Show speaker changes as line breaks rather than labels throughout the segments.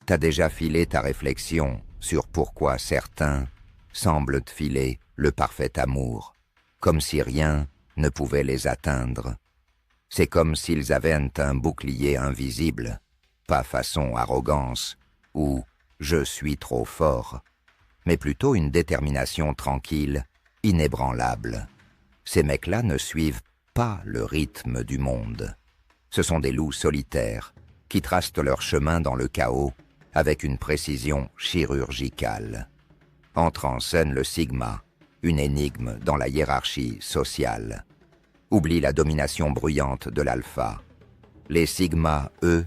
T'as déjà filé ta réflexion sur pourquoi certains semblent te filer le parfait amour, comme si rien ne pouvait les atteindre. C'est comme s'ils avaient un bouclier invisible, pas façon arrogance ou « je suis trop fort », mais plutôt une détermination tranquille, inébranlable. Ces mecs-là ne suivent pas le rythme du monde. Ce sont des loups solitaires qui tracent leur chemin dans le chaos avec une précision chirurgicale. Entre en scène le sigma, une énigme dans la hiérarchie sociale. Oublie la domination bruyante de l'alpha. Les sigmas, eux,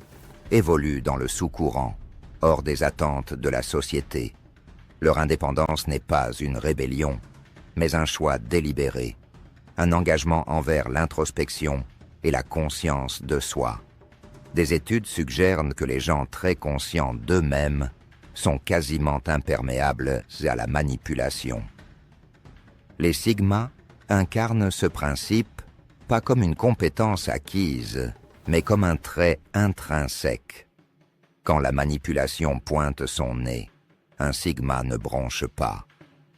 évoluent dans le sous-courant, hors des attentes de la société. Leur indépendance n'est pas une rébellion, mais un choix délibéré, un engagement envers l'introspection et la conscience de soi. Des études suggèrent que les gens très conscients d'eux-mêmes sont quasiment imperméables à la manipulation. Les sigmas incarnent ce principe pas comme une compétence acquise, mais comme un trait intrinsèque. Quand la manipulation pointe son nez, un sigma ne bronche pas.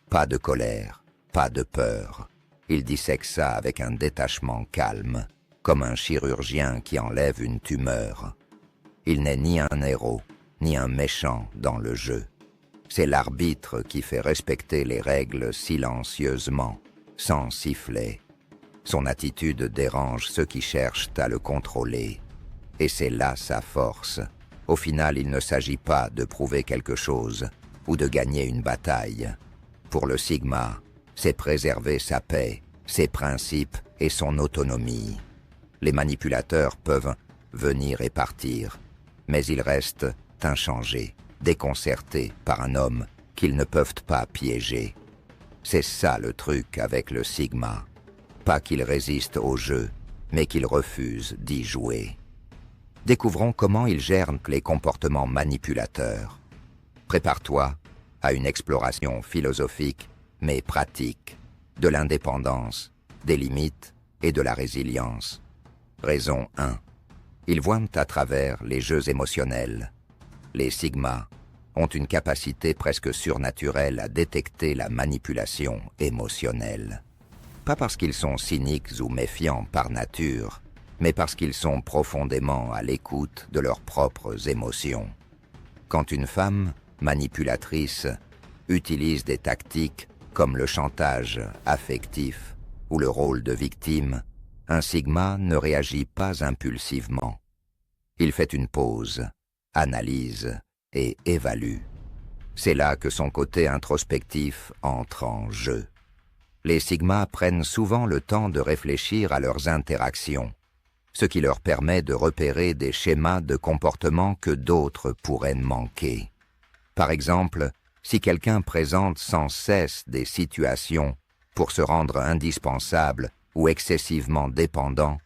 Pas de colère, pas de peur. Il dissèque ça avec un détachement calme, comme un chirurgien qui enlève une tumeur. Il n'est ni un héros, ni un méchant dans le jeu. C'est l'arbitre qui fait respecter les règles silencieusement, sans siffler. Son attitude dérange ceux qui cherchent à le contrôler. Et c'est là sa force. Au final, il ne s'agit pas de prouver quelque chose ou de gagner une bataille. Pour le sigma, c'est préserver sa paix, ses principes et son autonomie. Les manipulateurs peuvent venir et partir, mais ils restent inchangés, déconcertés par un homme qu'ils ne peuvent pas piéger. C'est ça le truc avec le sigma. Pas qu'il résiste au jeu, mais qu'il refuse d'y jouer. Découvrons comment il gère les comportements manipulateurs. Prépare-toi à une exploration philosophique, mais pratique, de l'indépendance, des limites et de la résilience. Raison 1. Ils voient à travers les jeux émotionnels. Les sigmas ont une capacité presque surnaturelle à détecter la manipulation émotionnelle. Pas parce qu'ils sont cyniques ou méfiants par nature, mais parce qu'ils sont profondément à l'écoute de leurs propres émotions. Quand une femme manipulatrice utilise des tactiques comme le chantage affectif ou le rôle de victime, un sigma ne réagit pas impulsivement. Il fait une pause, analyse et évalue. C'est là que son côté introspectif entre en jeu. Les sigmas prennent souvent le temps de réfléchir à leurs interactions, ce qui leur permet de repérer des schémas de comportement que d'autres pourraient manquer. Par exemple, si quelqu'un présente sans cesse des situations pour se rendre indispensable ou excessivement dépendant,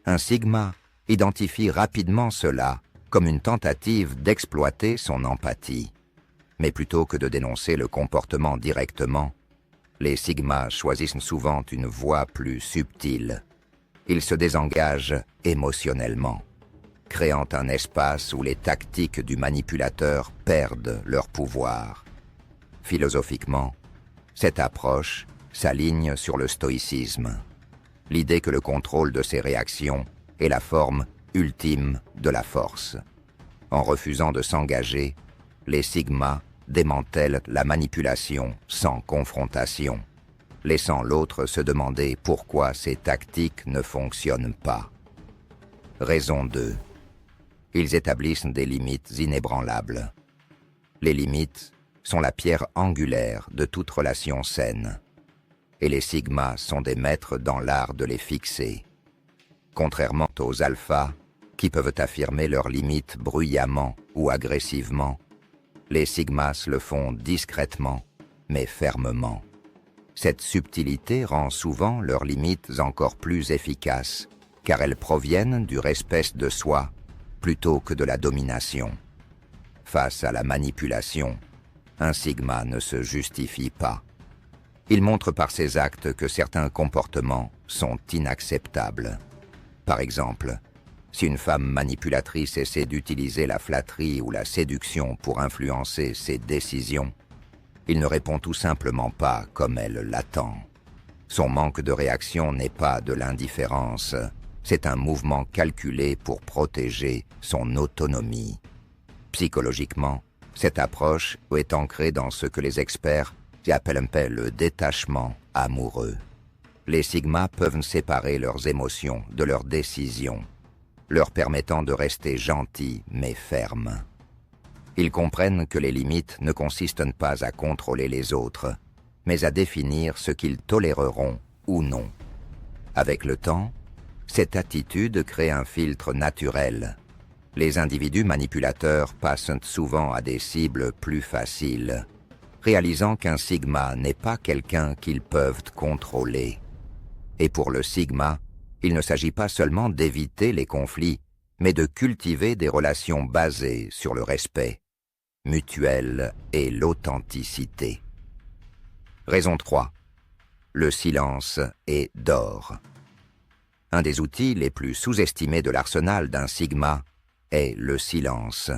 un sigma identifie rapidement cela comme une tentative d'exploiter son empathie. Mais plutôt que de dénoncer le comportement directement, les sigmas choisissent souvent une voie plus subtile. Ils se désengagent émotionnellement, créant un espace où les tactiques du manipulateur perdent leur pouvoir. Philosophiquement, cette approche s'aligne sur le stoïcisme, l'idée que le contrôle de ses réactions est la forme ultime de la force. En refusant de s'engager, les sigmas démantèlent la manipulation sans confrontation, laissant l'autre se demander pourquoi ces tactiques ne fonctionnent pas. Raison 2. Ils établissent des limites inébranlables. Les limites sont la pierre angulaire de toute relation saine, et les sigmas sont des maîtres dans l'art de les fixer. Contrairement aux alphas, qui peuvent affirmer leurs limites bruyamment ou agressivement, les sigmas le font discrètement, mais fermement. Cette subtilité rend souvent leurs limites encore plus efficaces, car elles proviennent du respect de soi plutôt que de la domination. Face à la manipulation, un sigma ne se justifie pas. Il montre par ses actes que certains comportements sont inacceptables. Par exemple, Si une femme manipulatrice essaie d'utiliser la flatterie ou la séduction pour influencer ses décisions, il ne répond tout simplement pas comme elle l'attend. Son manque de réaction n'est pas de l'indifférence, c'est un mouvement calculé pour protéger son autonomie. Psychologiquement, cette approche est ancrée dans ce que les experts appellent le détachement amoureux. Les sigmas peuvent séparer leurs émotions de leurs décisions, leur permettant de rester gentils mais fermes. Ils comprennent que les limites ne consistent pas à contrôler les autres, mais à définir ce qu'ils toléreront ou non. Avec le temps, cette attitude crée un filtre naturel. Les individus manipulateurs passent souvent à des cibles plus faciles, réalisant qu'un sigma n'est pas quelqu'un qu'ils peuvent contrôler. Et pour le sigma, il ne s'agit pas seulement d'éviter les conflits, mais de cultiver des relations basées sur le respect mutuel et l'authenticité. Raison 3. Le silence est d'or. Un des outils les plus sous-estimés de l'arsenal d'un sigma est le silence.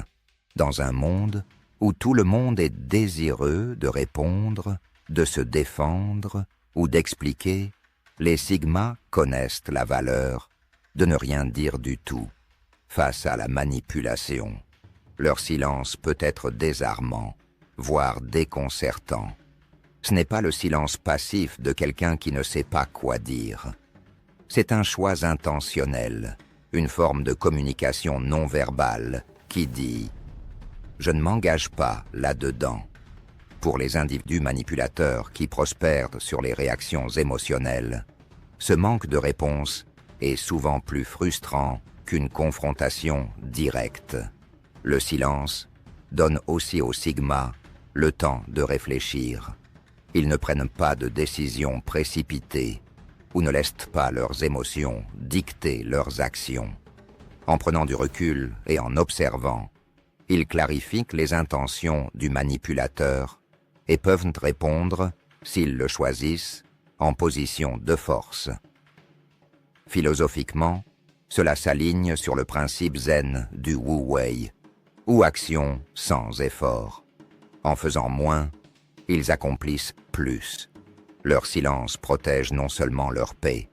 Dans un monde où tout le monde est désireux de répondre, de se défendre ou d'expliquer, les sigmas connaissent la valeur de ne rien dire du tout face à la manipulation. Leur silence peut être désarmant, voire déconcertant. Ce n'est pas le silence passif de quelqu'un qui ne sait pas quoi dire. C'est un choix intentionnel, une forme de communication non verbale qui dit « Je ne m'engage pas là-dedans ». Pour les individus manipulateurs qui prospèrent sur les réactions émotionnelles, ce manque de réponse est souvent plus frustrant qu'une confrontation directe. Le silence donne aussi aux sigmas le temps de réfléchir. Ils ne prennent pas de décisions précipitées ou ne laissent pas leurs émotions dicter leurs actions. En prenant du recul et en observant, ils clarifient les intentions du manipulateur et peuvent répondre, s'ils le choisissent, en position de force. Philosophiquement, cela s'aligne sur le principe zen du wu-wei, ou action sans effort. En faisant moins, ils accomplissent plus. Leur silence protège non seulement leur paix,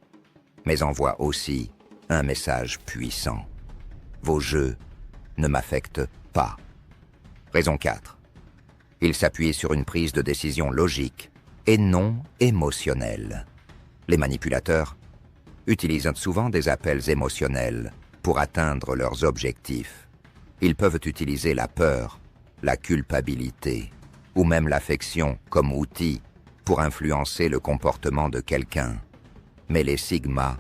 mais envoie aussi un message puissant. Vos jeux ne m'affectent pas. Raison 4. Ils s'appuient sur une prise de décision logique et non émotionnelle. Les manipulateurs utilisent souvent des appels émotionnels pour atteindre leurs objectifs. Ils peuvent utiliser la peur, la culpabilité ou même l'affection comme outil pour influencer le comportement de quelqu'un. Mais les sigmas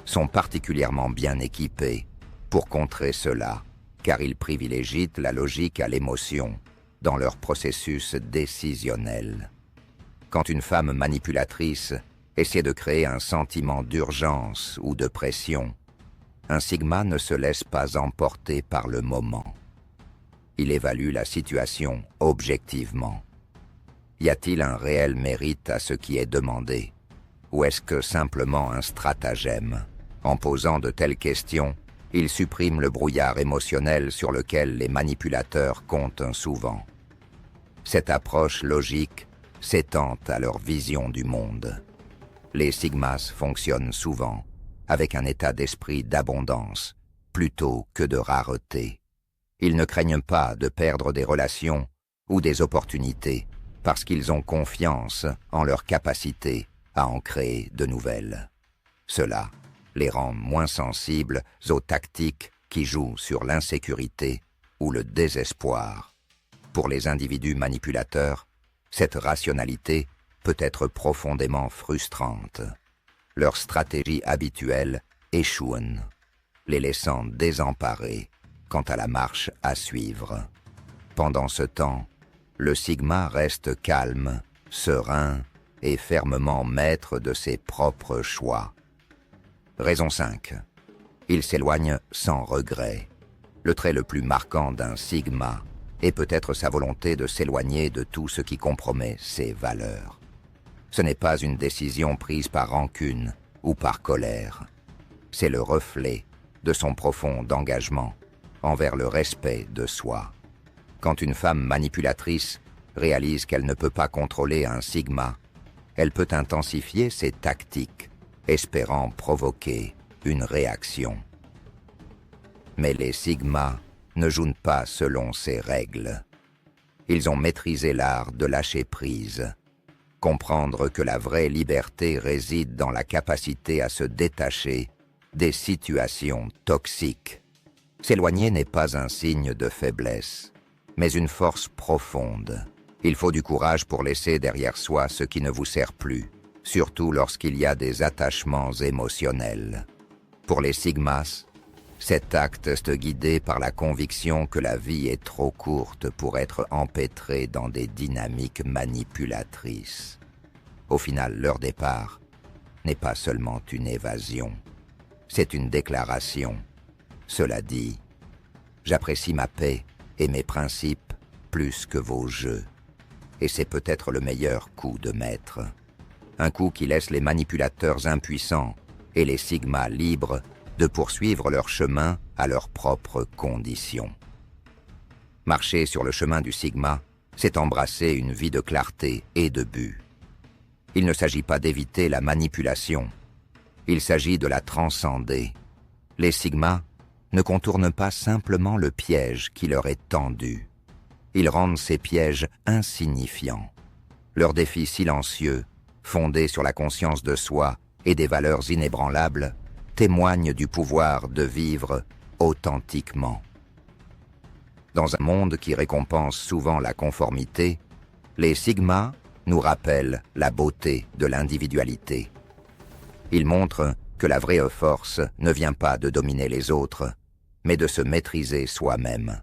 sont particulièrement bien équipés pour contrer cela, car ils privilégient la logique à l'émotion dans leur processus décisionnel. Quand une femme manipulatrice essaie de créer un sentiment d'urgence ou de pression, un sigma ne se laisse pas emporter par le moment. Il évalue la situation objectivement. Y a-t-il un réel mérite à ce qui est demandé? Ou est-ce que simplement un stratagème? En posant de telles questions, il supprime le brouillard émotionnel sur lequel les manipulateurs comptent souvent. Cette approche logique s'étend à leur vision du monde. Les sigmas fonctionnent souvent avec un état d'esprit d'abondance plutôt que de rareté. Ils ne craignent pas de perdre des relations ou des opportunités parce qu'ils ont confiance en leur capacité à en créer de nouvelles. Cela les rend moins sensibles aux tactiques qui jouent sur l'insécurité ou le désespoir. Pour les individus manipulateurs, cette rationalité peut être profondément frustrante. Leurs stratégies habituelles échouent, les laissant désemparés quant à la marche à suivre. Pendant ce temps, le sigma reste calme, serein et fermement maître de ses propres choix. Raison 5. Il s'éloigne sans regret. Le trait le plus marquant d'un sigma est peut-être sa volonté de s'éloigner de tout ce qui compromet ses valeurs. Ce n'est pas une décision prise par rancune ou par colère. C'est le reflet de son profond engagement envers le respect de soi. Quand une femme manipulatrice réalise qu'elle ne peut pas contrôler un sigma, elle peut intensifier ses tactiques, espérant provoquer une réaction. Mais les sigmas ne jouent pas selon ces règles. Ils ont maîtrisé l'art de lâcher prise, comprendre que la vraie liberté réside dans la capacité à se détacher des situations toxiques. S'éloigner n'est pas un signe de faiblesse, mais une force profonde. Il faut du courage pour laisser derrière soi ce qui ne vous sert plus, surtout lorsqu'il y a des attachements émotionnels. Pour les sigmas, cet acte est guidé par la conviction que la vie est trop courte pour être empêtrée dans des dynamiques manipulatrices. Au final, leur départ n'est pas seulement une évasion, c'est une déclaration. Cela dit, j'apprécie ma paix et mes principes plus que vos jeux. Et c'est peut-être le meilleur coup de maître. Un coup qui laisse les manipulateurs impuissants et les sigmas libres de poursuivre leur chemin à leurs propres conditions. Marcher sur le chemin du sigma, c'est embrasser une vie de clarté et de but. Il ne s'agit pas d'éviter la manipulation, il s'agit de la transcender. Les sigmas ne contournent pas simplement le piège qui leur est tendu. Ils rendent ces pièges insignifiants. Leurs défis silencieux, fondés sur la conscience de soi et des valeurs inébranlables, témoignent du pouvoir de vivre authentiquement. Dans un monde qui récompense souvent la conformité, les sigmas nous rappellent la beauté de l'individualité. Ils montrent que la vraie force ne vient pas de dominer les autres, mais de se maîtriser soi-même.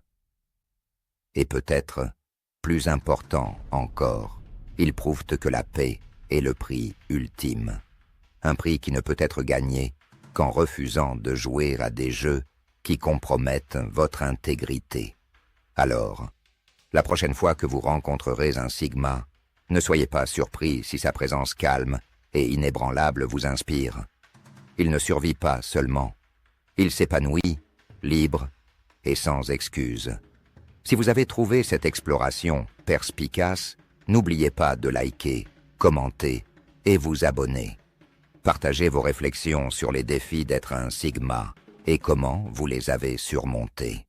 Et peut-être, plus important encore, ils prouvent que la paix est le prix ultime. Un prix qui ne peut être gagné qu'en refusant de jouer à des jeux qui compromettent votre intégrité. Alors, la prochaine fois que vous rencontrerez un sigma, ne soyez pas surpris si sa présence calme et inébranlable vous inspire. Il ne survit pas seulement, il s'épanouit, libre et sans excuse. Si vous avez trouvé cette exploration perspicace, n'oubliez pas de liker, commenter et vous abonner. Partagez vos réflexions sur les défis d'être un sigma et comment vous les avez surmontés.